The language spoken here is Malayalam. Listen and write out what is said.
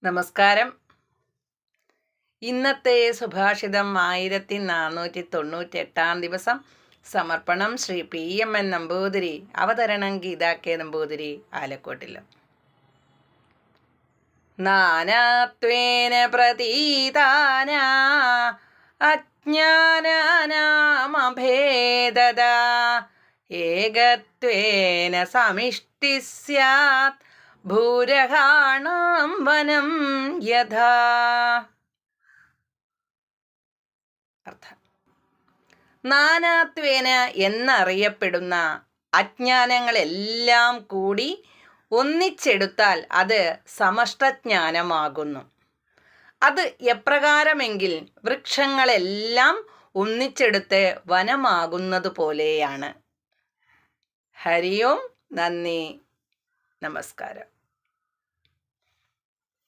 നമസ്കാരം. ഇന്നത്തെ സുഭാഷിതം 1498 ദിവസം. സമർപ്പണം ശ്രീ PMN നമ്പൂതിരി. അവതരണം ഗീതാ കെ നമ്പൂതിരി, ആലക്കോട്ടിൽ. നാനാത്വേന പ്രതീതാന അജ്ഞാനാനാമഭേദത ഏകത്വേന സമിഷ്ടി സ്യാത് ഭൂരഹാണം വനം യഥാ. അർത്ഥം: നാനാത്വേന എന്നറിയപ്പെടുന്ന അജ്ഞാനങ്ങളെല്ലാം കൂടി ഒന്നിച്ചെടുത്താൽ അത് സമഷ്ടജ്ഞാനമാകുന്നു. അത് എപ്രകാരമെങ്കിൽ വൃക്ഷങ്ങളെല്ലാം ഒന്നിച്ചെടുത്ത് വനമാകുന്നത് പോലെയാണ്. ഹരി ഓം. നന്ദി, നമസ്കാരം.